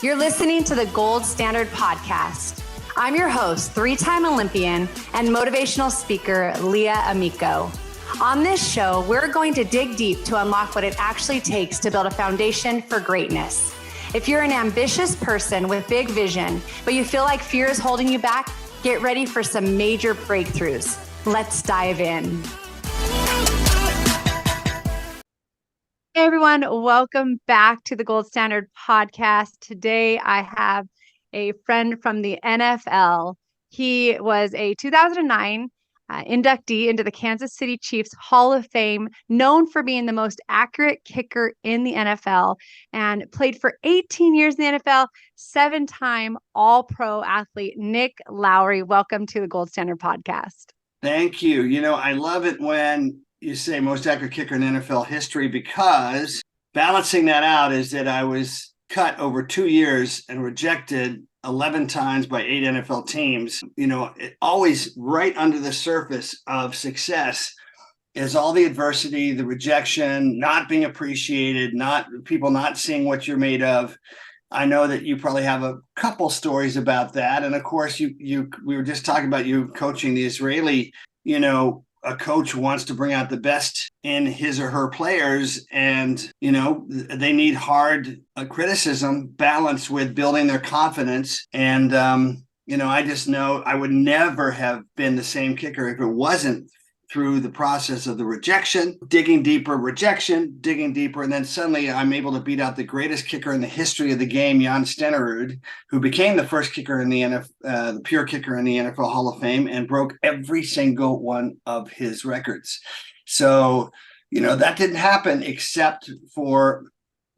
You're listening to the Gold Standard Podcast. I'm your host, three-time Olympian and motivational speaker, Leah Amico. On this show, we're going to dig deep to unlock what it actually takes to build a foundation for greatness. If you're an ambitious person with big vision, but you feel like fear is holding you back, get ready for some major breakthroughs. Let's dive in. Hey everyone, welcome back to the Gold Standard Podcast. Today I have a friend from the NFL. He was a 2009 inductee into the Kansas City Chiefs Hall of Fame, known for being the most accurate kicker in the NFL, and played for 18 years in the NFL, 7-time All-Pro athlete, Nick Lowery. Welcome to the Gold Standard Podcast. Thank you. You know, I love it when you say most accurate kicker in NFL history, because balancing that out is that I was cut over 2 years and rejected 11 times by 8 NFL teams. You know, always right under the surface of success is all the adversity, the rejection, not being appreciated, people not seeing what you're made of. I know that you probably have a couple stories about that. And of course, we were just talking about you coaching the Israeli, a coach wants to bring out the best in his or her players, and, they need hard criticism balanced with building their confidence. And, I just know I would never have been the same kicker if it wasn't through the process of the rejection, digging deeper, and then suddenly I'm able to beat out the greatest kicker in the history of the game, Jan Stenerud, who became the first kicker in the NFL, the pure kicker in the NFL Hall of Fame, and broke every single one of his records. So, that didn't happen except for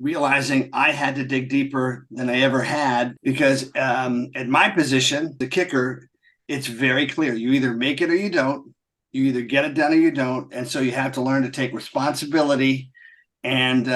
realizing I had to dig deeper than I ever had, because at my position, the kicker, it's very clear. You either make it or you don't. You either get it done or you don't. And so you have to learn to take responsibility and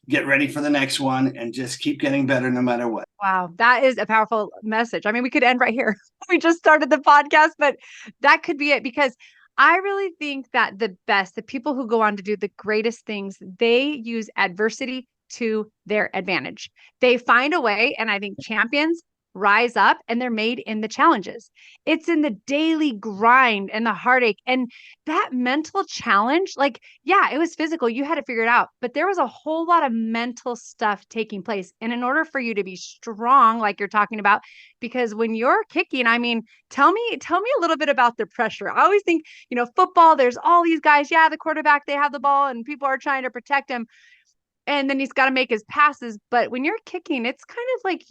get ready for the next one and just keep getting better no matter what. Wow, that is a powerful message. I mean, we could end right here. We just started the podcast, but that could be it, because I really think that the people who go on to do the greatest things, they use adversity to their advantage. They find a way, and I think champions rise up and they're made in the challenges. It's in the daily grind and the heartache and that mental challenge. It was physical. You had to figure it out, but there was a whole lot of mental stuff taking place. And in order for you to be strong, like you're talking about, because when you're kicking, I mean, tell me a little bit about the pressure. I always think, football, there's all these guys. Yeah, the quarterback, they have the ball and people are trying to protect him. And then he's got to make his passes. But when you're kicking, it's kind of like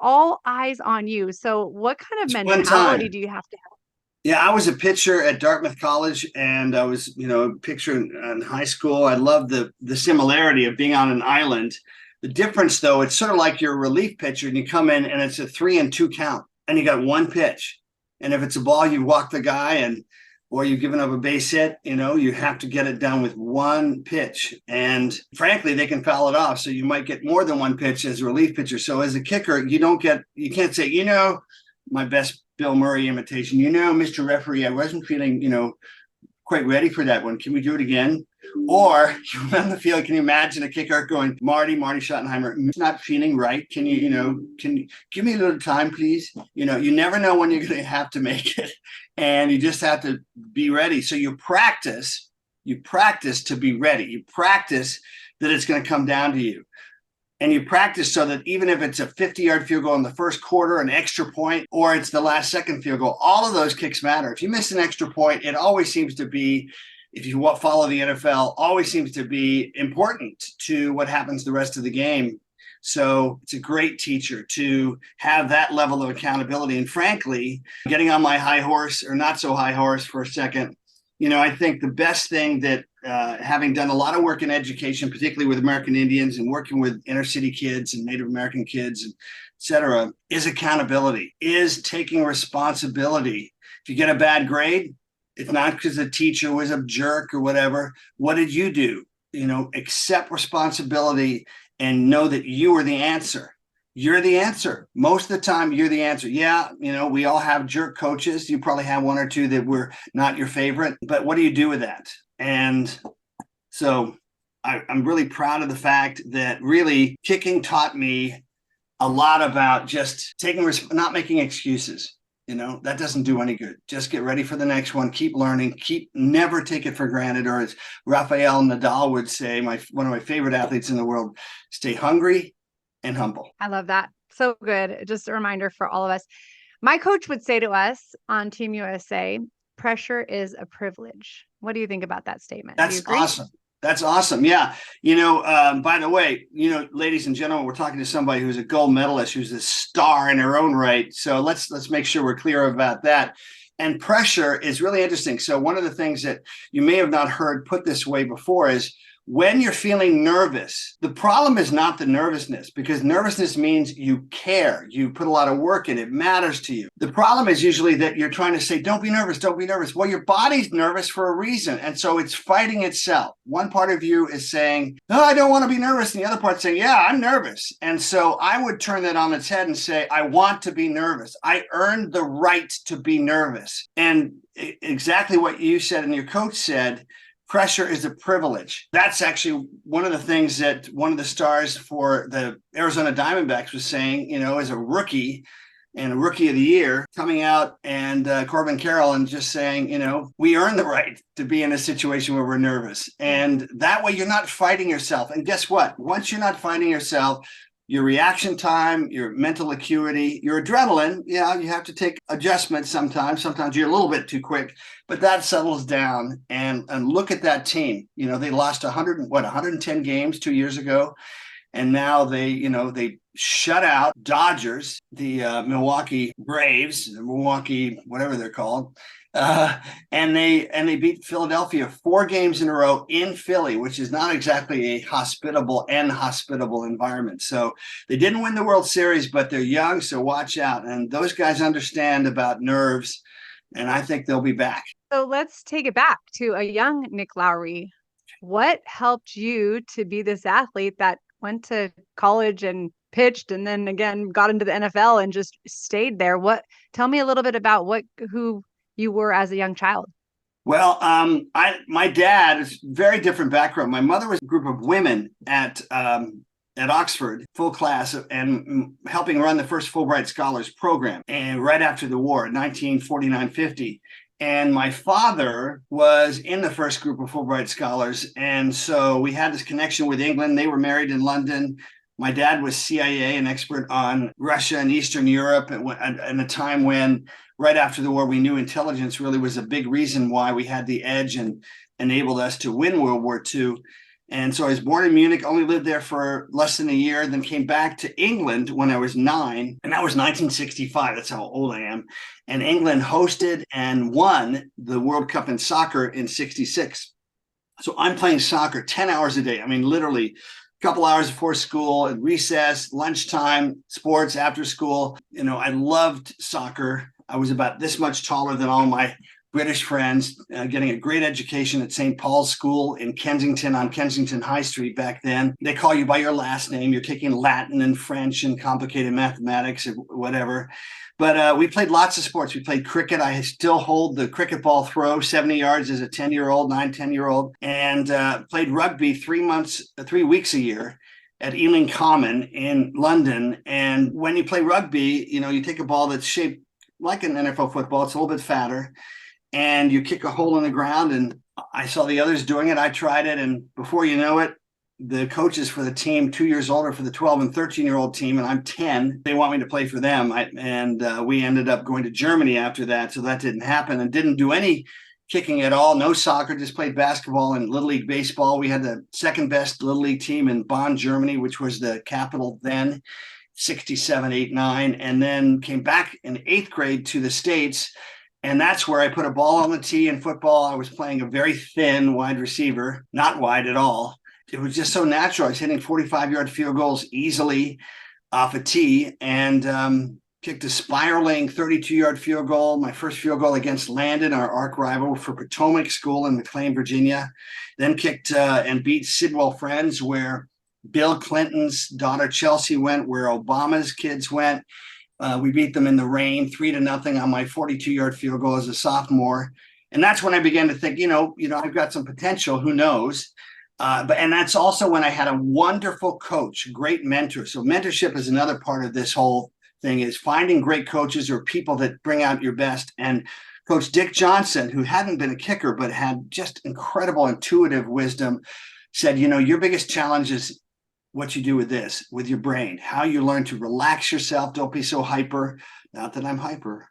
all eyes on you. So what kind of mentality do you have to have? Yeah, I was a pitcher at Dartmouth College, and I was, a pitcher in high school. I love the similarity of being on an island. The difference, though, it's sort of like you're a relief pitcher and you come in and it's a 3-2 count and you got one pitch. And if it's a ball, you walk the guy or you've given up a base hit, you have to get it done with one pitch. And frankly, they can foul it off. So you might get more than one pitch as a relief pitcher. So as a kicker, you can't say, my best Bill Murray imitation, Mr. Referee, I wasn't feeling, quite ready for that one. Can we do it again? Or you're on the field, can you imagine a kicker going, Marty Schottenheimer, not feeling right. Can you give me a little time, please? You never know when you're going to have to make it. And you just have to be ready. So you practice to be ready. You practice that it's going to come down to you. And you practice so that even if it's a 50-yard field goal in the first quarter, an extra point, or it's the last second field goal, all of those kicks matter. If you miss an extra point, it always seems to be, if you follow the NFL, always seems to be important to what happens the rest of the game. So it's a great teacher to have that level of accountability. And frankly, getting on my high horse, or not so high horse for a second, I think the best thing that having done a lot of work in education, particularly with American Indians and working with inner city kids and Native American kids, et cetera, is accountability, is taking responsibility. If you get a bad grade, it's not because the teacher was a jerk or whatever. What did you do? Accept responsibility and know that you are the answer. You're the answer. Most of the time, you're the answer. Yeah, we all have jerk coaches. You probably have one or two that were not your favorite, but what do you do with that? And so I'm really proud of the fact that really kicking taught me a lot about just not making excuses. That doesn't do any good. Just get ready for the next one. Keep learning. Never take it for granted. Or as Rafael Nadal would say, one of my favorite athletes in the world, stay hungry and humble. I love that. So good. Just a reminder for all of us. My coach would say to us on Team USA, pressure is a privilege. What do you think about that statement? Do you That's agree? awesome. That's awesome. Yeah. By the way, ladies and gentlemen, we're talking to somebody who's a gold medalist, who's a star in her own right. So let's make sure we're clear about that. And pressure is really interesting. So one of the things that you may have not heard put this way before is when you're feeling nervous, the problem is not the nervousness, because nervousness means you care. You put a lot of work in it. It matters to you. The problem is usually that you're trying to say, don't be nervous, don't be nervous. Well, your body's nervous for a reason. And so it's fighting itself. One part of you is saying, oh, I don't want to be nervous. And the other part's saying, yeah, I'm nervous. And so I would turn that on its head and say, I want to be nervous. I earned the right to be nervous. And exactly what you said and your coach said, pressure is a privilege. That's actually one of the things that one of the stars for the Arizona Diamondbacks was saying, as a rookie and a rookie of the year coming out, and Corbin Carroll, and just saying, we earn the right to be in a situation where we're nervous. And that way you're not fighting yourself. And guess what? Once you're not fighting yourself, your reaction time, your mental acuity, your adrenaline, you have to take adjustments sometimes. Sometimes you're a little bit too quick, but that settles down. And look at that team. They lost 110 games 2 years ago. And now they shut out Dodgers, the Milwaukee Braves, the Milwaukee, whatever they're called. And they beat Philadelphia 4 games in a row in Philly, which is not exactly a hospitable environment. So they didn't win the World Series, but they're young, so watch out. And those guys understand about nerves, and I think they'll be back. So let's take it back to a young Nick Lowery. What helped you to be this athlete that went to college and pitched and then again got into the NFL and just stayed there? Tell me a little bit about who you were as a young child. Well, my dad is very different background. My mother was a group of women at Oxford, full class, and helping run the first Fulbright Scholars program, and right after the war, 1949-50. And my father was in the first group of Fulbright Scholars. And so we had this connection with England. They were married in London. My dad was CIA, an expert on Russia and Eastern Europe at a time when, right after the war, we knew intelligence really was a big reason why we had the edge and enabled us to win World War II. And so I was born in Munich, only lived there for less than a year, then came back to England when I was 9. And that was 1965. That's how old I am. And England hosted and won the World Cup in soccer in 66. So I'm playing soccer 10 hours a day. I mean, literally a couple hours before school, at recess, lunchtime, sports, after school. I loved soccer. I was about this much taller than all my British friends, getting a great education at St. Paul's School in Kensington on Kensington High Street back then. They call you by your last name. You're taking Latin and French and complicated mathematics or whatever. But we played lots of sports. We played cricket. I still hold the cricket ball throw 70 yards as a 10-year-old, and played rugby 3 weeks a year at Ealing Common in London. And when you play rugby, you take a ball that's shaped like an NFL football. It's a little bit fatter. And you kick a hole in the ground, and I saw the others doing it. I tried it, and before you know it, the coaches for the team, 2 years older for the 12 and 13-year-old team, and I'm 10, they want me to play for them. We ended up going to Germany after that, so that didn't happen, and didn't do any kicking at all, no soccer, just played basketball and Little League baseball. We had the second best Little League team in Bonn, Germany, which was the capital then, 67, 8, 9, and then came back in 8th grade to the States. And that's where I put a ball on the tee in football. I was playing a very thin wide receiver, not wide at all. It was just so natural. I was hitting 45-yard field goals easily off a tee, and kicked a spiraling 32-yard field goal, my first field goal against Landon, our arch rival, for Potomac School in McLean, Virginia. Then kicked and beat Sidwell Friends, where Bill Clinton's daughter Chelsea went, where Obama's kids went. We beat them in the rain 3-0 on my 42-yard field goal as a sophomore. And that's when I began to think, I've got some potential. Who knows? And that's also when I had a wonderful coach, great mentor. So mentorship is another part of this whole thing, is finding great coaches or people that bring out your best. And Coach Dick Johnson, who hadn't been a kicker, but had just incredible intuitive wisdom, said, your biggest challenge is what you do with this, with your brain, how you learn to relax yourself. Don't be so hyper. Not that I'm hyper.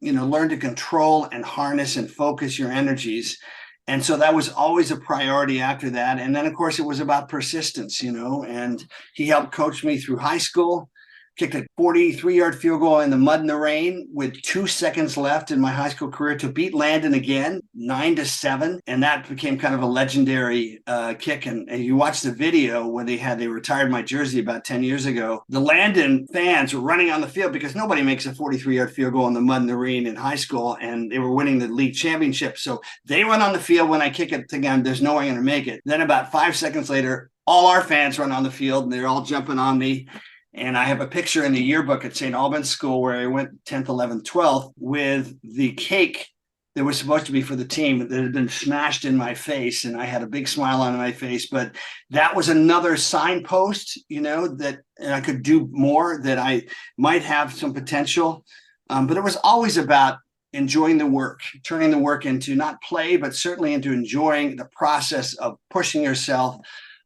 Learn to control and harness and focus your energies. And so that was always a priority after that. And then, of course, it was about persistence, and he helped coach me through high school, kicked a 43-yard field goal in the mud and the rain with 2 seconds left in my high school career to beat Landon again, 9-7. And that became kind of a legendary kick. And you watch the video when they retired my jersey about 10 years ago. The Landon fans were running on the field because nobody makes a 43-yard field goal in the mud and the rain in high school. And they were winning the league championship. So they run on the field when I kick it again. There's no way I'm going to make it. Then about 5 seconds later, all our fans run on the field and they're all jumping on me. And I have a picture in the yearbook at St. Albans School where I went 10th, 11th, 12th with the cake that was supposed to be for the team that had been smashed in my face. And I had a big smile on my face. But that was another signpost, that I could do more, that I might have some potential. But it was always about enjoying the work, turning the work into not play, but certainly into enjoying the process of pushing yourself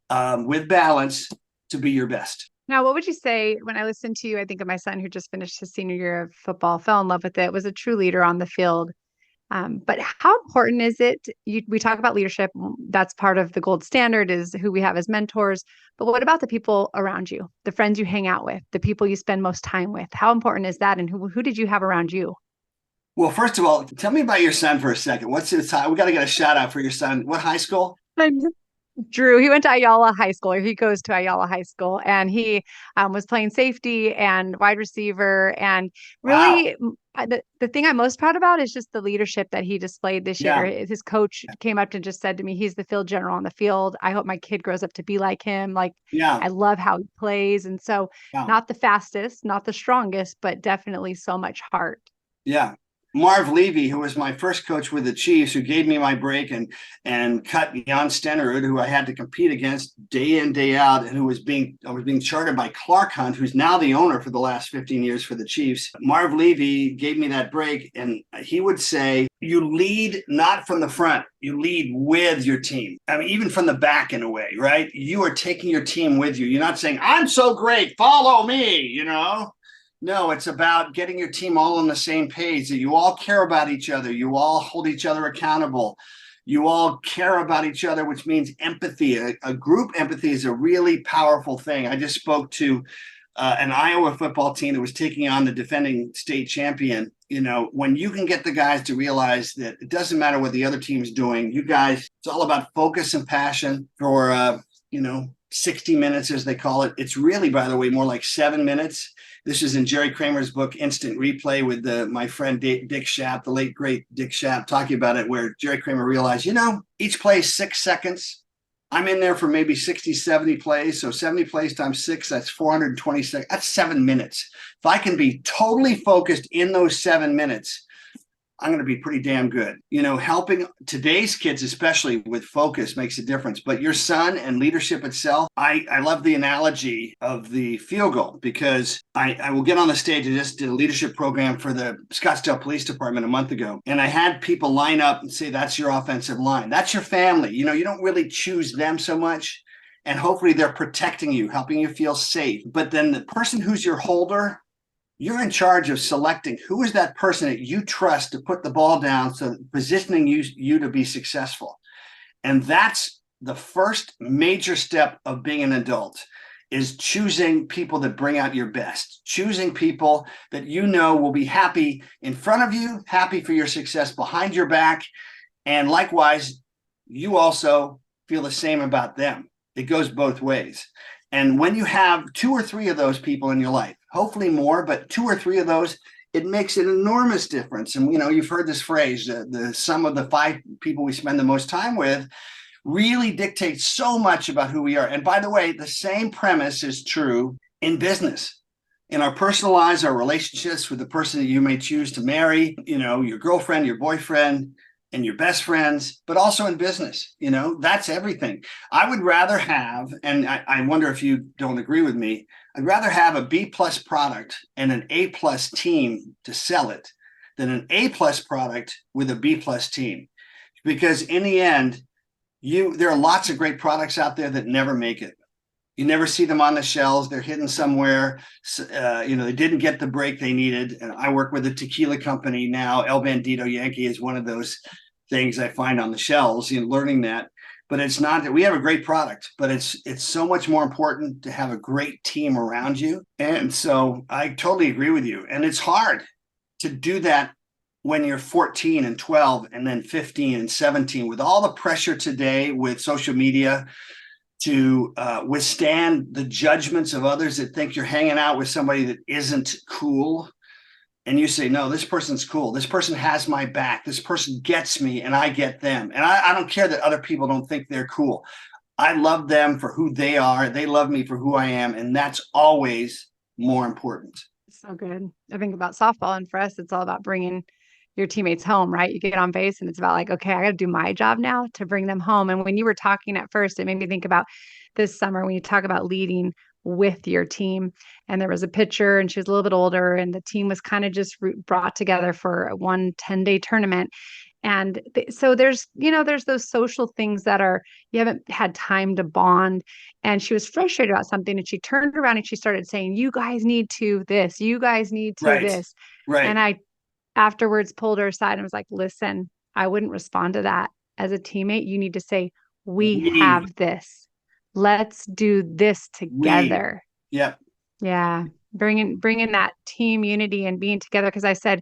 with balance to be your best. Now, what would you say when I listen to you? I think of my son who just finished his senior year of football, fell in love with it, was a true leader on the field. But how important is it? We talk about leadership. That's part of the gold standard, is who we have as mentors. But what about the people around you, the friends you hang out with, the people you spend most time with? How important is that? And who did you have around you? Well, first of all, tell me about your son for a second. What's his time? We got to get a shout out for your son. What high school? Drew, he went to Ayala High School, or he goes to Ayala High School, and he was playing safety and wide receiver. And Wow. really, the thing I'm most proud about is just the leadership that he displayed this year. Yeah. His coach came up and just said to me, he's the field general on the field. I hope my kid grows up to be like him. Like, Yeah. I love how he plays. And so, Yeah. not the fastest, not the strongest, but definitely so much heart. Yeah. Marv Levy, who was my first coach with the Chiefs, who gave me my break and cut Jan Stenerud, who I had to compete against day in, day out, and I was being chartered by Clark Hunt, who's now the owner for the last 15 years for the Chiefs. Marv Levy gave me that break, and he would say, you lead not from the front, you lead with your team. I mean, even from the back in a way, right? You are taking your team with you. You're not saying, I'm so great, follow me, No, it's about getting your team all on the same page, that you all care about each other. You all hold each other accountable. You all care about each other, which means empathy. A group empathy is a really powerful thing. I just spoke to an Iowa football team that was taking on the defending state champion. When you can get the guys to realize that it doesn't matter what the other team's doing, you guys, it's all about focus and passion for, 60 minutes, as they call it. It's really, by the way, more like 7 minutes. This is in Jerry Kramer's book, Instant Replay, with my friend Dick Schaap, the late, great Dick Schaap, talking about it, where Jerry Kramer realized, each play is 6 seconds. I'm in there for maybe 60, 70 plays. So 70 plays times 6, that's 420 seconds. That's 7 minutes. If I can be totally focused in those 7 minutes, I'm going to be pretty damn good. Helping today's kids, especially with focus, makes a difference. But your son and leadership itself, I love the analogy of the field goal, because I will get on the stage. I just did a leadership program for the Scottsdale Police Department a month ago. And I had people line up and say, that's your offensive line. That's your family. You don't really choose them so much. And hopefully they're protecting you, helping you feel safe. But then the person who's your holder, you're in charge of selecting who is that person that you trust to put the ball down, so positioning you to be successful. And that's the first major step of being an adult, is choosing people that bring out your best, choosing people that will be happy in front of you, happy for your success behind your back. And likewise, you also feel the same about them. It goes both ways. And when you have 2 or 3 of those people in your life, hopefully more, but 2 or 3 of those, it makes an enormous difference. And, you've heard this phrase, the sum of the 5 people we spend the most time with really dictates so much about who we are. And by the way, the same premise is true in business. In our personal lives, our relationships with the person that you may choose to marry, your girlfriend, your boyfriend, and your best friends, but also in business. That's everything. I would rather have, and I wonder if you don't agree with me, I'd rather have a B plus product and an A plus team to sell it than an A plus product with a B plus team. Because in the end, there are lots of great products out there that never make it. You never see them on the shelves. They're hidden somewhere. They didn't get the break they needed. And I work with a tequila company now. El Bandito Yankee is one of those things I find on the shelves, learning that. But it's not that we have a great product, but it's so much more important to have a great team around you. And so I totally agree with you. And it's hard to do that when you're 14 and 12 and then 15 and 17 with all the pressure today with social media to withstand the judgments of others that think you're hanging out with somebody that isn't cool. And you say, no, this person's cool. This person has my back. This person gets me and I get them. And I don't care that other people don't think they're cool. I love them for who they are. They love me for who I am. And that's always more important. So good. I think about softball, and for us, it's all about bringing your teammates home, right? You get on base and it's about like, okay, I got to do my job now to bring them home. And when you were talking at first, it made me think about this summer when you talk about leading with your team. And there was a pitcher and she was a little bit older and the team was kind of just brought together for one 10-day tournament. And so there's those social things that you haven't had time to bond. And she was frustrated about something. And she turned around and she started saying, you guys need to this, you guys need to this. Right. And I afterwards pulled her aside and was like, listen, I wouldn't respond to that as a teammate. You need to say, we have this. Let's do this together. Yep. Yeah. Bringing that team unity and being together. Cause I said,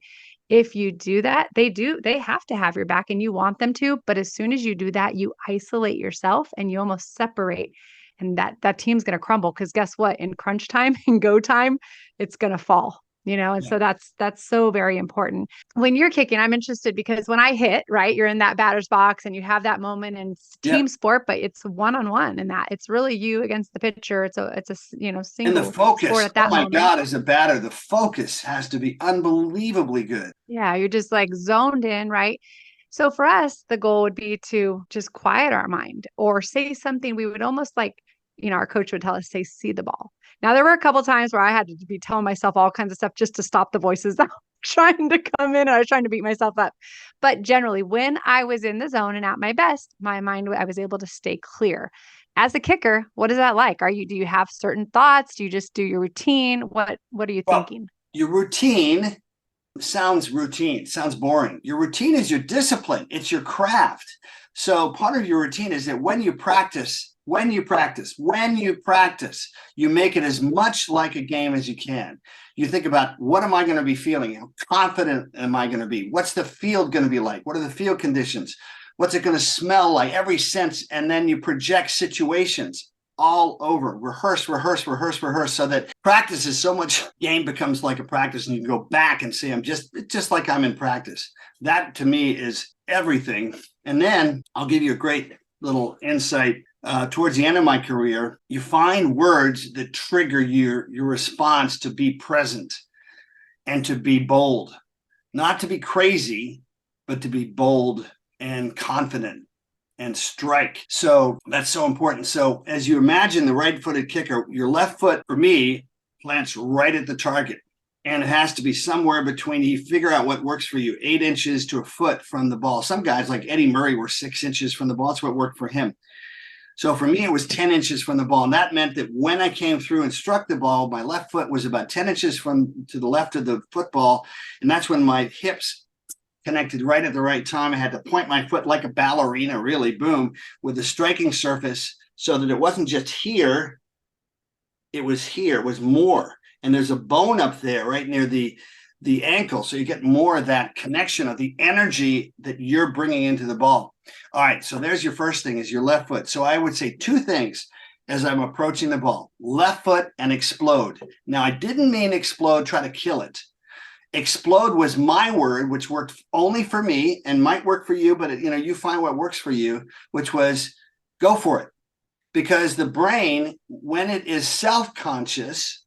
if you do that, they have to have your back and you want them to. But as soon as you do that, you isolate yourself and you almost separate, and that team's going to crumble. Cause guess what? In crunch time and go time, it's going to fall. And so that's so very important. When you're kicking, I'm interested because when I hit, right, you're in that batter's box and you have that moment, and it's team sport, but it's one-on-one, and that it's really you against the pitcher. It's a single and the focus, sport at that moment. God, as a batter, the focus has to be unbelievably good. Yeah, you're just like zoned in, right? So for us, the goal would be to just quiet our mind or say something we would almost like, our coach would tell us, say, see the ball. Now, there were a couple times where I had to be telling myself all kinds of stuff just to stop the voices that were trying to come in. I was trying to beat myself up. But generally, when I was in the zone and at my best, my mind, I was able to stay clear. As a kicker, what is that like? Do you have certain thoughts? Do you just do your routine? What are you thinking? Your routine sounds boring. Your routine is your discipline. It's your craft. So part of your routine is that when you practice, you make it as much like a game as you can. You think about, what am I going to be feeling? How confident am I going to be? What's the field going to be like? What are the field conditions? What's it going to smell like? Every sense. And then you project situations all over. Rehearse, so that practice is so much, game becomes like a practice, and you can go back and say, it's just like I'm in practice. That to me is everything. And then I'll give you a great little insight. Towards the end of my career, you find words that trigger your response to be present and to be bold, not to be crazy, but to be bold and confident and strike. So that's so important. So as you imagine the right-footed kicker, your left foot, for me, plants right at the target. And it has to be somewhere between, you figure out what works for you, 8 inches to a foot from the ball. Some guys like Eddie Murray were 6 inches from the ball. That's what worked for him. So for me, it was 10 inches from the ball. And that meant that when I came through and struck the ball, my left foot was about 10 inches to the left of the football. And that's when my hips connected right at the right time. I had to point my foot like a ballerina, really, boom, with the striking surface, so that it wasn't just here. It was here. It was more. And there's a bone up there right near the ankle. So you get more of that connection of the energy that you're bringing into the ball. All right. So there's your first thing, is your left foot. So I would say 2 things as I'm approaching the ball: left foot and explode. Now, I didn't mean explode, try to kill it. Explode was my word, which worked only for me and might work for you, but you find what works for you, which was go for it. Because the brain, when it is self-conscious,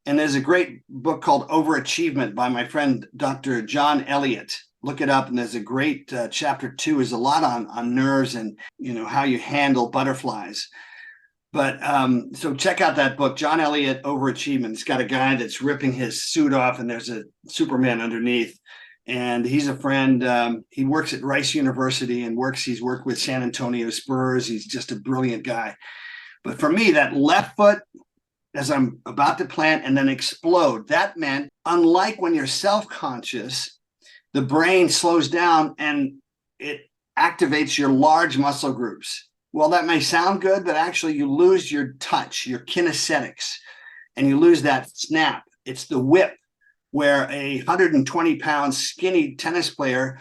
and there's a great book called Overachievement by my friend, Dr. John Elliott. Look it up, and there's a great chapter 2 is a lot on nerves and how you handle butterflies. But so check out that book, John Elliott, Overachievement. It's got a guy that's ripping his suit off, and there's a Superman underneath. And he's a friend. He works at Rice University and he's worked with San Antonio Spurs. He's just a brilliant guy. But for me, that left foot, as I'm about to plant and then explode, that meant, unlike when you're self-conscious, the brain slows down and it activates your large muscle groups. Well, that may sound good, but actually you lose your touch, your kinesthetics, and you lose that snap. It's the whip, where a 120-pound skinny tennis player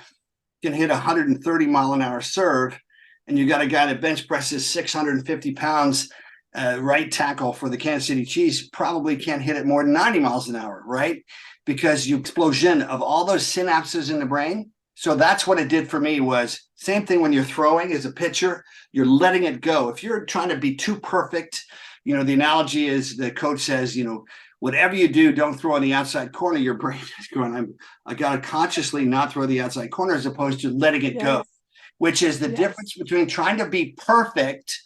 can hit a 130-mile-an-hour serve, and you got a guy that bench presses 650 pounds, right tackle for the Kansas City Chiefs, probably can't hit it more than 90 miles an hour, right? Because you explosion of all those synapses in the brain. So that's what it did for me. Was same thing when you're throwing as a pitcher, you're letting it go. If you're trying to be too perfect, the analogy is the coach says, whatever you do, don't throw in the outside corner. Your brain is going, I got to consciously not throw the outside corner, as opposed to letting it go, which is the difference between trying to be perfect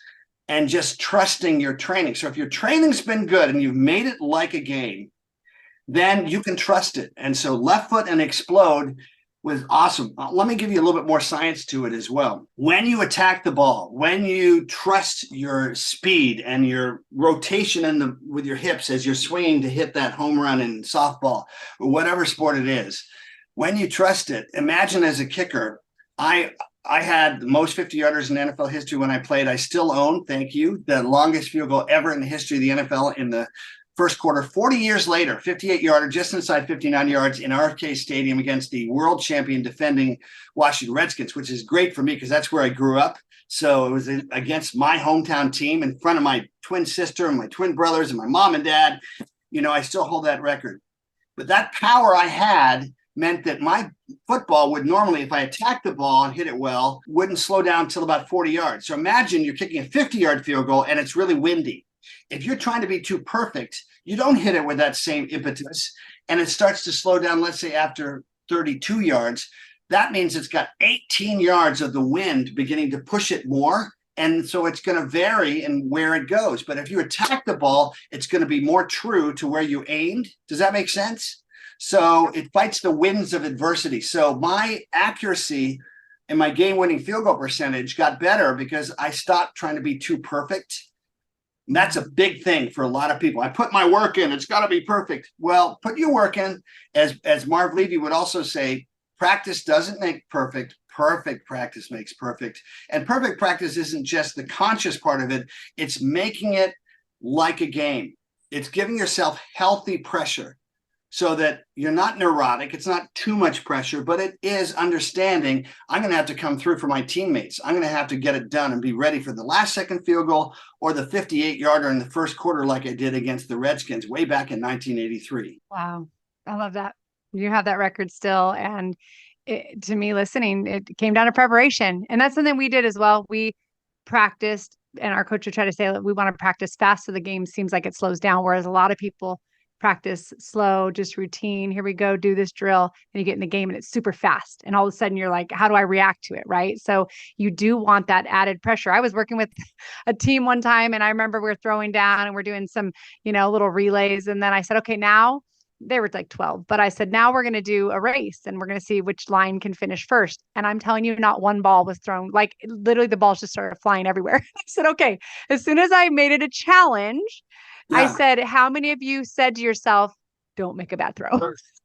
and just trusting your training. So if your training's been good and you've made it like a game, then you can trust it. And so left foot and explode was awesome. Let me give you a little bit more science to it as well. When you attack the ball, when you trust your speed and your rotation with your hips as you're swinging to hit that home run in softball or whatever sport it is, when you trust it, imagine as a kicker, I had the most 50-yarders in NFL history when I played. I still own, thank you, the longest field goal ever in the history of the NFL in the first quarter. 40 years later, 58-yarder, just inside 59 yards in RFK Stadium against the world champion defending Washington Redskins, which is great for me because that's where I grew up. So it was against my hometown team in front of my twin sister and my twin brothers and my mom and dad. I still hold that record. But that power I had meant that my football would normally, if I attacked the ball and hit it well, wouldn't slow down until about 40 yards. So imagine you're kicking a 50-yard field goal and it's really windy. If you're trying to be too perfect, you don't hit it with that same impetus, and it starts to slow down, let's say after 32 yards. That means it's got 18 yards of the wind beginning to push it more, and so it's going to vary in where it goes. But if you attack the ball, it's going to be more true to where you aimed. Does that make sense? So it fights the winds of adversity. So my accuracy and my game-winning field goal percentage got better because I stopped trying to be too perfect. And that's a big thing for a lot of people. I put my work in. It's got to be perfect. Well, put your work in. As Marv Levy would also say, practice doesn't make perfect. Perfect practice makes perfect. And perfect practice isn't just the conscious part of it. It's making it like a game. It's giving yourself healthy pressure so that you're not neurotic. It's not too much pressure, but it is understanding I'm going to have to come through for my teammates. I'm going to have to get it done and be ready for the last second field goal or the 58-yarder in the first quarter like I did against the Redskins way back in 1983. Wow. I love that. You have that record still. And to me, listening, it came down to preparation. And that's something we did as well. We practiced, and our coach would try to say that we want to practice fast so the game seems like it slows down, whereas a lot of people practice slow, just routine. Here we go, do this drill. And you get in the game and it's super fast. And all of a sudden you're like, how do I react to it? Right. So you do want that added pressure. I was working with a team one time and I remember we were throwing down and we're doing some, little relays. And then I said, okay, now they were like 12, but I said, now we're going to do a race and we're going to see which line can finish first. And I'm telling you, not one ball was thrown. Like literally the balls just started flying everywhere. I said, okay, as soon as I made it a challenge, I said, how many of you said to yourself, don't make a bad throw?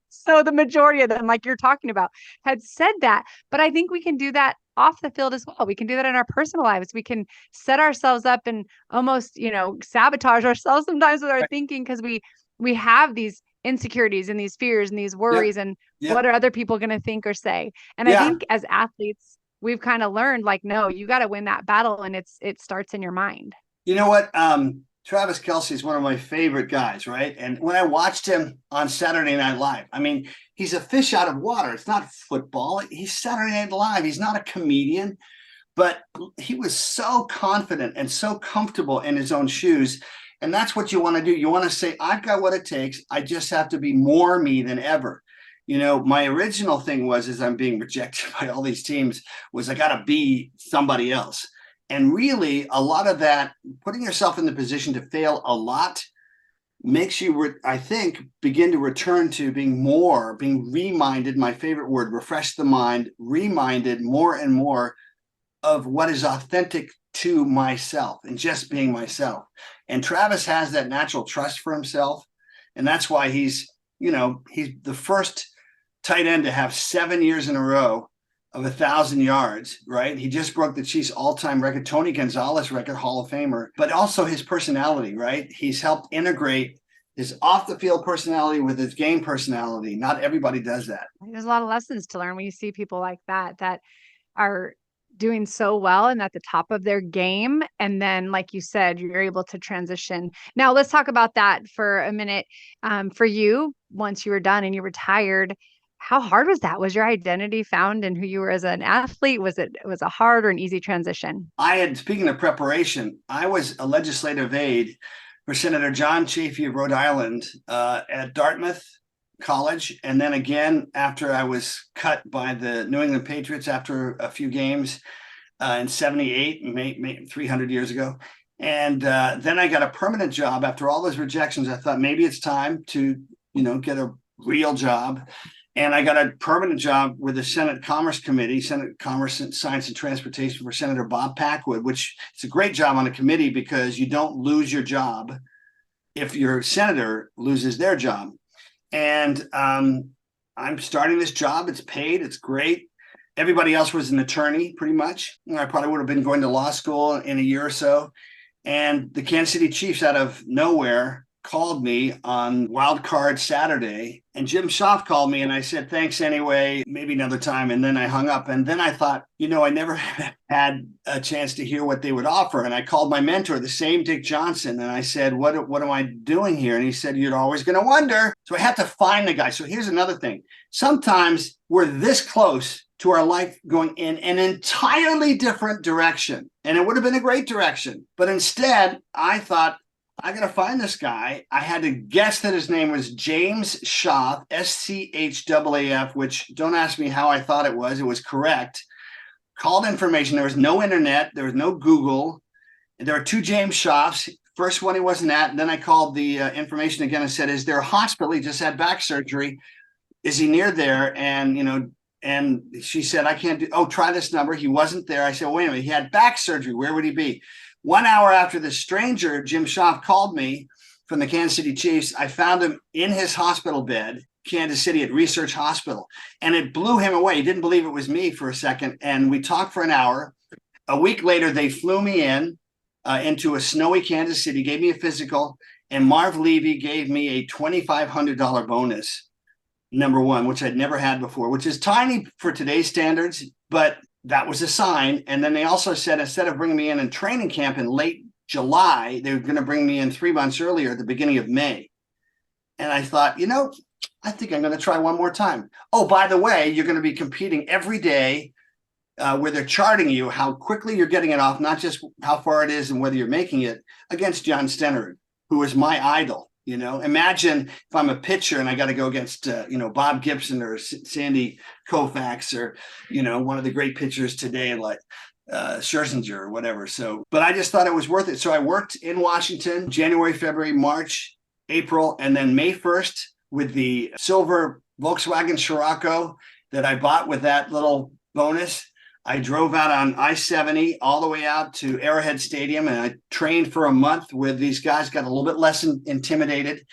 So the majority of them, like you're talking about, had said that. But I think we can do that off the field as well. We can do that in our personal lives. We can set ourselves up and almost, sabotage ourselves sometimes with our thinking because we have these insecurities and these fears and these worries and what are other people going to think or say? And I think as athletes, we've kind of learned like, no, you got to win that battle. And it starts in your mind. You know what? Travis Kelce is one of my favorite guys, right? And when I watched him on Saturday Night Live, I mean, he's a fish out of water. It's not football. He's Saturday Night Live. He's not a comedian, but he was so confident and so comfortable in his own shoes. And that's what you want to do. You want to say, I've got what it takes. I just have to be more me than ever. My original thing was, as I'm being rejected by all these teams, was I got to be somebody else. And really, a lot of that, putting yourself in the position to fail a lot, makes you, I think, begin to return to being reminded, my favorite word, refresh the mind, reminded more and more of what is authentic to myself and just being myself. And Travis has that natural trust for himself. And that's why he's the first tight end to have 7 years in a row of 1,000 yards, right? He just broke the Chiefs all-time record, Tony Gonzalez record, Hall of Famer, but also his personality, right? He's helped integrate his off-the-field personality with his game personality. Not everybody does that. There's a lot of lessons to learn when you see people like that are doing so well and at the top of their game. And then, like you said, you're able to transition. Now, let's talk about that for a minute. For you, once you were done and you retired, how hard was that? Was your identity found in who you were as an athlete? Was it a hard or an easy transition? Speaking of preparation, I was a legislative aide for Senator John Chafee of Rhode Island at Dartmouth College. And then again, after I was cut by the New England Patriots after a few games in 78, 300 years ago. And then I got a permanent job after all those rejections. I thought maybe it's time to, get a real job. And I got a permanent job with the Senate Commerce Committee, Senate Commerce, Science, and Transportation for Senator Bob Packwood, which is a great job on a committee because you don't lose your job if your senator loses their job. And I'm starting this job. It's paid. It's great. Everybody else was an attorney, pretty much. I probably would have been going to law school in a year or so. And the Kansas City Chiefs, out of nowhere, called me on Wild Card Saturday, and Jim Schaaf called me, and I said, thanks anyway, maybe another time. And then I hung up. And then I thought, I never had a chance to hear what they would offer. And I called my mentor, the same Dick Johnson, and I said, what am I doing here? And he said, you're always going to wonder. So I had to find the guy. So here's another thing. Sometimes we're this close to our life going in an entirely different direction. And it would have been a great direction. But instead, I thought, I got to find this guy. I had to guess that his name was James Schaaf, Schaaf, which don't ask me how I thought it was. It was correct. Called information. There was no internet. There was no Google. There were two James Schaafs. First one he wasn't at. And then I called the information again and said, is there a hospital? He just had back surgery. Is he near there? And, and she said, I can't do, try this number. He wasn't there. I said, wait a minute. He had back surgery. Where would he be? 1 hour after the stranger, Jim Schaaf, called me from the Kansas City Chiefs, I found him in his hospital bed, Kansas City at Research Hospital. And it blew him away. He didn't believe it was me for a second. And we talked for an hour. A week later, they flew me into a snowy Kansas City, gave me a physical, and Marv Levy gave me a $2,500 bonus, number one, which I'd never had before, which is tiny for today's standards, but that was a sign. And then they also said, instead of bringing me in training camp in late July, they were going to bring me in 3 months earlier at the beginning of May. And I thought, I think I'm going to try one more time. Oh, by the way, you're going to be competing every day where they're charting you how quickly you're getting it off, not just how far it is and whether you're making it, against John Stennerud, who is my idol. Imagine if I'm a pitcher and I got to go against, Bob Gibson or Sandy Koufax or, one of the great pitchers today, like Scherzinger or whatever. So, but I just thought it was worth it. So I worked in Washington, January, February, March, April, and then May 1st with the silver Volkswagen Scirocco that I bought with that little bonus. I drove out on I-70 all the way out to Arrowhead Stadium, and I trained for a month with these guys, got a little bit less intimidated.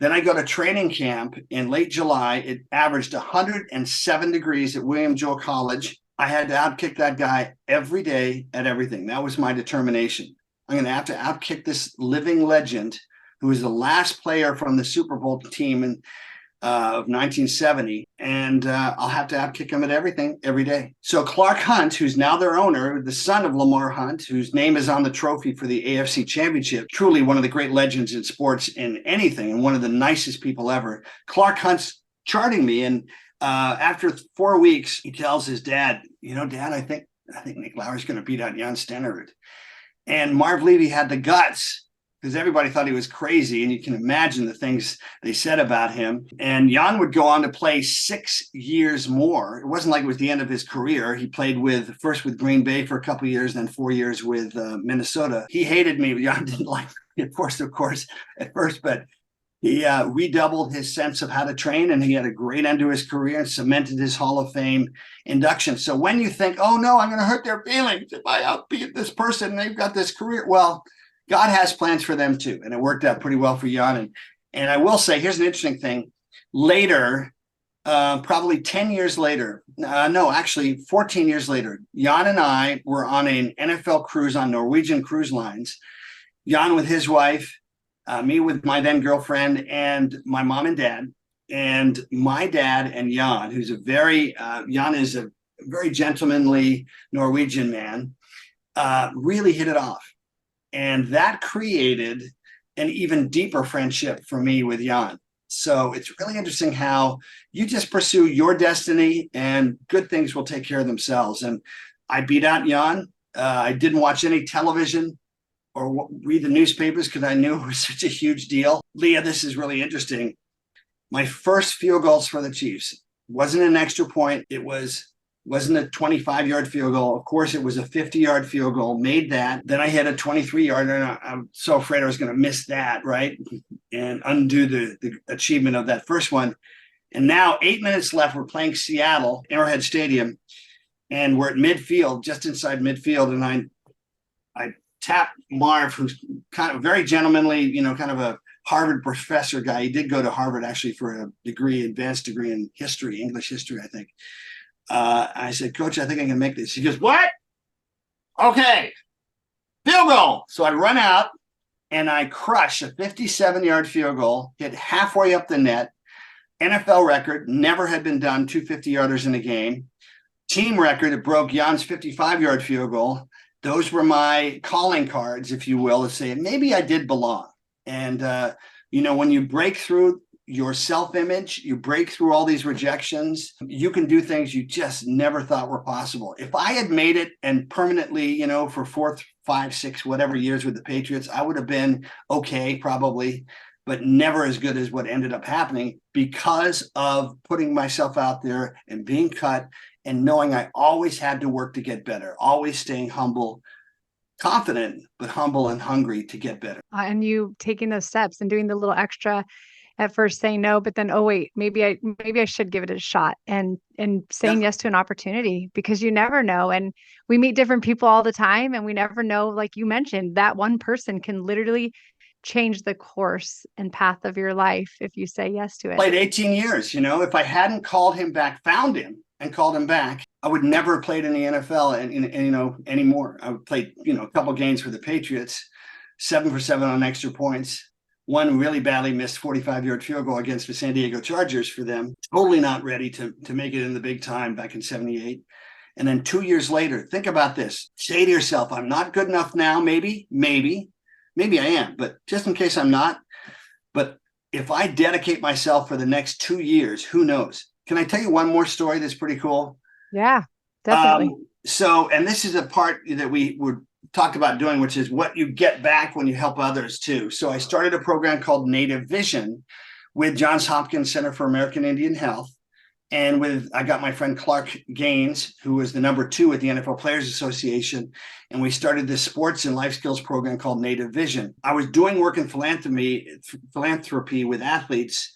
Then I go to training camp in late July. It averaged 107 degrees at William Jewell College. I had to outkick that guy every day at everything. That was my determination. I'm going to have to outkick this living legend who was the last player from the Super Bowl team of 1970, and I'll have to outkick him at everything every day. So Clark Hunt, who's now their owner, the son of Lamar Hunt, whose name is on the trophy for the AFC Championship, truly one of the great legends in sports in anything, and one of the nicest people ever. Clark Hunt's charting me, and after 4 weeks, he tells his dad, Dad, I think Nick Lowery's going to beat out Jan Stennerud. And Marv Levy had the guts because everybody thought he was crazy. And you can imagine the things they said about him. And Jan would go on to play 6 years more. It wasn't like it was the end of his career. He played first with Green Bay for a couple of years, then 4 years with Minnesota. He hated me. Jan didn't like me, of course, at first, but he redoubled his sense of how to train, and he had a great end to his career and cemented his Hall of Fame induction. So when you think, oh no, I'm going to hurt their feelings if I outbeat this person and they've got this career, well, God has plans for them too. And it worked out pretty well for Jan. And I will say, here's an interesting thing. Later, probably 10 years later, actually 14 years later, Jan and I were on an NFL cruise on Norwegian Cruise Lines. Jan with his wife, me with my then girlfriend, and my mom and dad. And my dad and Jan, Jan is a very gentlemanly Norwegian man, really hit it off. And that created an even deeper friendship for me with Jan. So it's really interesting how you just pursue your destiny and good things will take care of themselves. And I beat out Jan. I didn't watch any television or read the newspapers because I knew it was such a huge deal. Leah, this is really interesting. My first field goals for the Chiefs wasn't an extra point. It wasn't a 25-yard field goal. Of course, it was a 50-yard field goal, made that. Then I hit a 23-yarder, and I'm so afraid I was going to miss that, right? And undo the achievement of that first one. And now 8 minutes left. We're playing Seattle, Arrowhead Stadium, and we're at midfield, just inside midfield. And I tap Marv, who's kind of very gentlemanly, kind of a Harvard professor guy. He did go to Harvard actually for a advanced degree in history, English history, I think. I said, Coach, I think I can make this. He goes, what? Okay, field goal. So I run out and I crush a 57-yard field goal, hit halfway up the net. NFL record, never had been done, 2 50-yarders in a game. Team record, it broke Jan's 55-yard field goal. Those were my calling cards, if you will, to say maybe I did belong. And, when you break through your self-image, you break through all these rejections, you can do things you just never thought were possible. If I had made it and permanently, for 4, 5, 6, whatever years with the Patriots, I would have been okay, probably, but never as good as what ended up happening because of putting myself out there and being cut and knowing I always had to work to get better, always staying humble, confident, but humble and hungry to get better. And you taking those steps and doing the little extra at first, saying no, but then, oh wait, maybe I should give it a shot, and saying yes to an opportunity, because you never know. And we meet different people all the time, and we never know, like you mentioned, that one person can literally change the course and path of your life if you say yes to it. Played 18 years, if I hadn't called him back, found him and called him back, I would never have played in the NFL and anymore. I would play, a couple games for the Patriots, 7 for 7 on extra points. One really badly missed 45-yard field goal against the San Diego Chargers for them. Totally not ready to make it in the big time back in 78. And then 2 years later, think about this. Say to yourself, I'm not good enough now. Maybe I am, but just in case I'm not. But if I dedicate myself for the next 2 years, who knows? Can I tell you one more story that's pretty cool? Yeah, definitely. And this is a part that we would talked about doing, which is what you get back when you help others too. So I started a program called Native Vision with Johns Hopkins Center for American Indian Health. And I got my friend Clark Gaines, who was the number 2 at the NFL Players Association. And we started this sports and life skills program called Native Vision. I was doing work in philanthropy with athletes,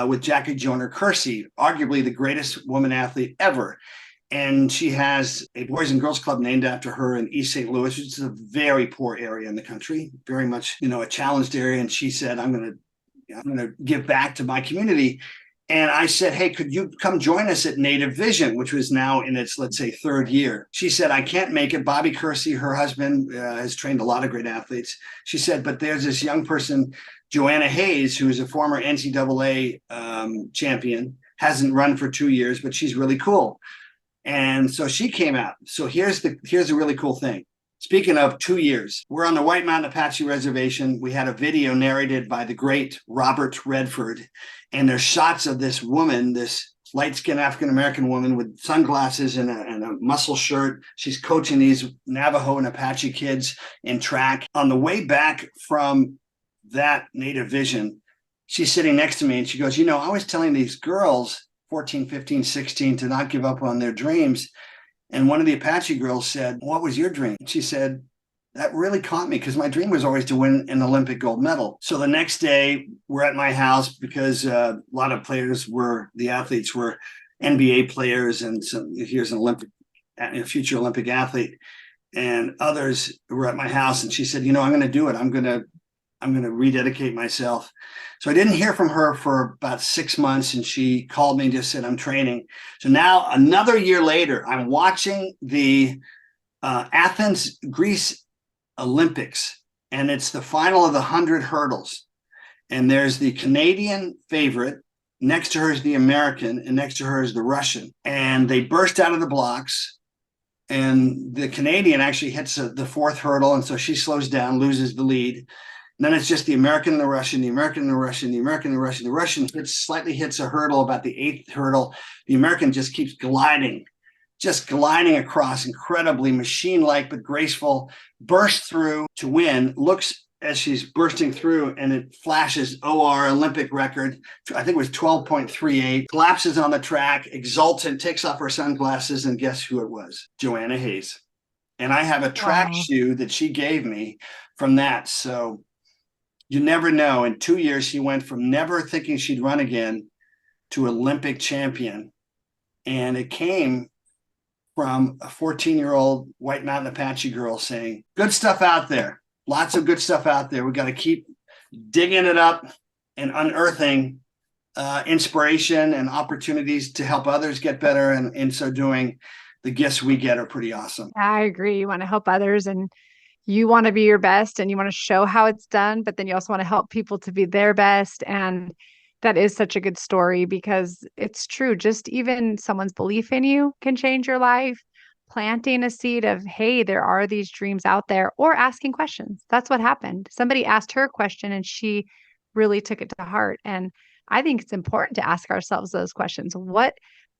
with Jackie Joyner Kersey, arguably the greatest woman athlete ever. And she has a Boys and Girls Club named after her in East St. Louis, which is a very poor area in the country, very much, a challenged area. And she said, I'm going to give back to my community. And I said, hey, could you come join us at Native Vision, which was now in its, let's say, 3rd year. She said, I can't make it. Bobby Kersey, her husband, has trained a lot of great athletes. She said, but there's this young person, Joanna Hayes, who is a former NCAA champion, hasn't run for 2 years, but she's really cool. And so she came out. So here's a really cool thing. Speaking of 2 years, we're on the White Mountain Apache Reservation. We had a video narrated by the great Robert Redford. And there's shots of this woman, this light-skinned African-American woman with sunglasses and a muscle shirt. She's coaching these Navajo and Apache kids in track. On the way back from that native vision, she's sitting next to me and she goes, I was telling these girls, 14, 15, 16, to not give up on their dreams. And one of the Apache girls said, what was your dream? And she said, that really caught me because my dream was always to win an Olympic gold medal. So the next day we're at my house because a lot of the athletes were NBA players, and here's a future Olympic athlete, and others were at my house. And she said, I'm going to do it. I'm going to rededicate myself. So I didn't hear from her for about 6 months, and she called me and just said, I'm training. So now another year later, I'm watching the Athens, Greece Olympics, and it's the final of the 100 hurdles. And there's the Canadian favorite. Next to her is the American, and next to her is the Russian. And they burst out of the blocks, and the Canadian actually hits the fourth hurdle, and so she slows down, loses the lead. And then it's just the American and the Russian, the American and the Russian, the American and the Russian. The Russian slightly hits a hurdle about the eighth hurdle. The American just keeps gliding across, incredibly machine-like but graceful, bursts through to win, looks as she's bursting through, and it flashes OR Olympic record. I think it was 12.38, collapses on the track, exultant, takes off her sunglasses, and guess who it was? Joanna Hayes. And I have a track shoe that she gave me from that. So you never know. In 2 years, she went from never thinking she'd run again to Olympic champion. And it came from a 14-year-old White Mountain Apache girl saying, good stuff out there. Lots of good stuff out there. We got to keep digging it up and unearthing inspiration and opportunities to help others get better. And in so doing, the gifts we get are pretty awesome. I agree. You want to help others, and you want to be your best, and you want to show how it's done, but then you also want to help people to be their best. And that is such a good story because it's true. Just even someone's belief in you can change your life. Planting a seed of, hey, there are these dreams out there, or asking questions. That's what happened. Somebody asked her a question and she really took it to heart. And I think it's important to ask ourselves those questions. What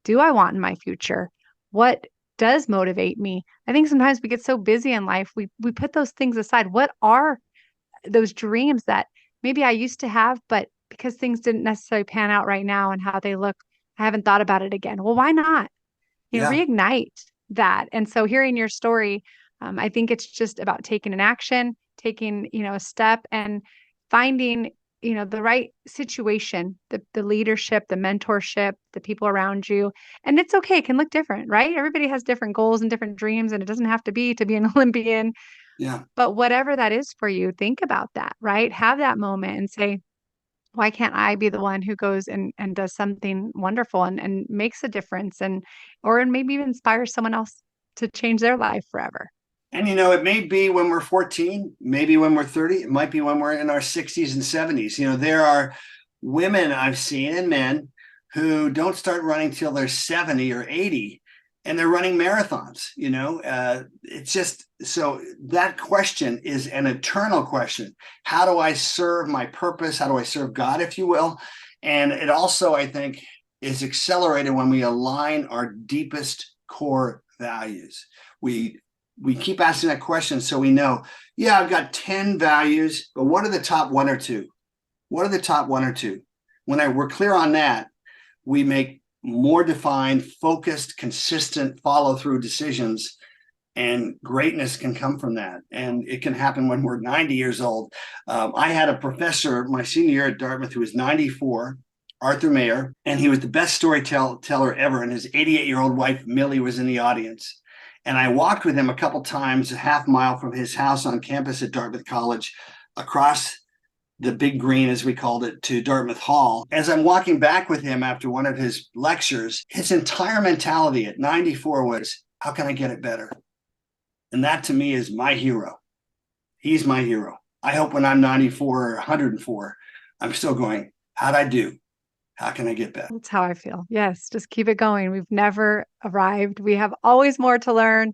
do I want in my future? What does motivate me? I think sometimes we get so busy in life, we put those things aside. What are those dreams that maybe I used to have, but because things didn't necessarily pan out right now and how they look, I haven't thought about it again. Well, why not? Yeah. Reignite that. And so hearing your story, I think it's just about taking an action, taking, a step, and finding, the right situation, the leadership, the mentorship, the people around you. And it's okay. It can look different, right? Everybody has different goals and different dreams, and it doesn't have to be to be an Olympian. Yeah. But whatever that is for you, think about that, right? Have that moment and say, why can't I be the one who goes and does something wonderful and makes a difference, or maybe even inspires someone else to change their life forever? And it may be when we're 14, maybe when we're 30, it might be when we're in our 60s and 70s. There are women I've seen and men who don't start running till they're 70 or 80, and they're running marathons. It's just, so that question is an eternal question. How do I serve my purpose? How do I serve God, if you will? And it also, I think, is accelerated when we align our deepest core values. We keep asking that question so we know, yeah, I've got 10 values, but what are the top one or two? What are the top one or two? When we're clear on that, we make more defined, focused, consistent follow-through decisions, and greatness can come from that. And it can happen when we're 90 years old. I had a professor my senior year at Dartmouth who was 94, Arthur Mayer, and he was the best storyteller ever. And his 88-year-old wife, Millie, was in the audience. And I walked with him a couple times, a half mile from his house on campus at Dartmouth College, across the big green, as we called it, to Dartmouth Hall. As I'm walking back with him after one of his lectures, his entire mentality at 94 was, how can I get it better? And that to me is my hero. He's my hero. I hope when I'm 94 or 104, I'm still going, how'd I do? How can I get better? That's how I feel. Yes, just keep it going. We've never arrived. We have always more to learn.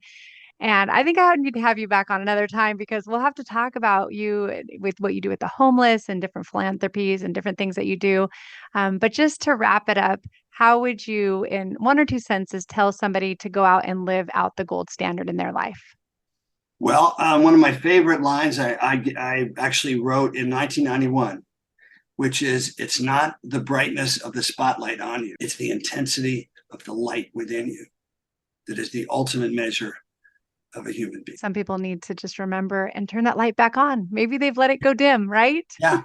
And I think I need to have you back on another time because we'll have to talk about you with what you do with the homeless and different philanthropies and different things that you do. But just to wrap it up, how would you, in one or two sentences, tell somebody to go out and live out the gold standard in their life? Well, one of my favorite lines I actually wrote in 1991, which is, it's not the brightness of the spotlight on you, it's the intensity of the light within you that is the ultimate measure of a human being. Some people need to just remember and turn that light back on. Maybe they've let it go dim, right? Yeah.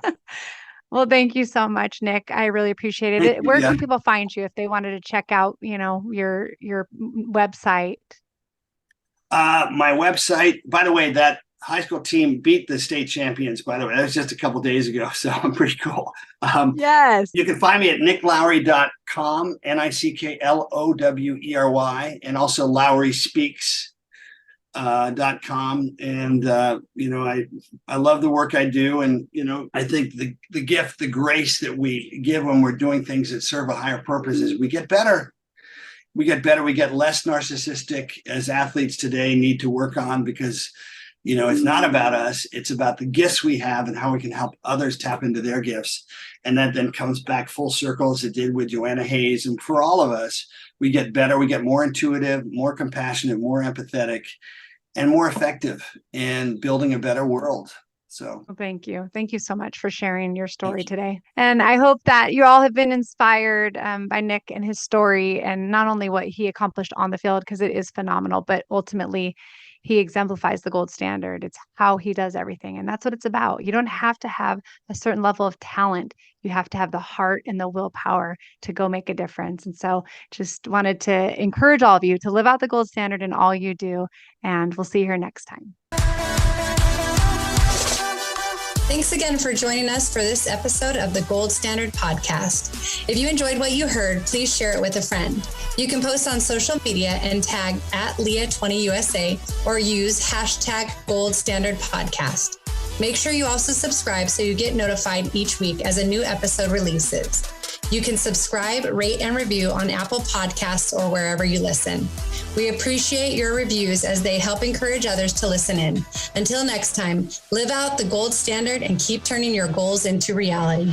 Well, thank you so much, Nick. I really appreciated it. Where Yeah. can people find you if they wanted to check out, your website? My website, by the way, that high school team beat the state champions, by the way. That was just a couple days ago, so I'm pretty cool. Yes. You can find me at nicklowery.com, NickLowery, and also LowerySpeaks.com. And, I love the work I do. And, I think the gift, the grace that we give when we're doing things that serve a higher purpose is we get better. We get less narcissistic, as athletes today need to work on, because, it's not about us. It's about the gifts we have and how we can help others tap into their gifts. And that then comes back full circle, as it did with Joanna Hayes. And for all of us, we get better. We get more intuitive, more compassionate, more empathetic, and more effective in building a better world. So well, thank you. Thank you so much for sharing your story today. And I hope that you all have been inspired by Nick and his story, and not only what he accomplished on the field, because it is phenomenal, but ultimately he exemplifies the gold standard. It's how he does everything. And that's what it's about. You don't have to have a certain level of talent. You have to have the heart and the willpower to go make a difference. And so just wanted to encourage all of you to live out the gold standard in all you do. And we'll see you here next time. Thanks again for joining us for this episode of the Gold Standard Podcast. If you enjoyed what you heard, please share it with a friend. You can post on social media and tag @Leah20USA or use #Gold Standard Podcast. Make sure you also subscribe so you get notified each week as a new episode releases. You can subscribe, rate, and review on Apple Podcasts or wherever you listen. We appreciate your reviews as they help encourage others to listen in. Until next time, live out the gold standard and keep turning your goals into reality.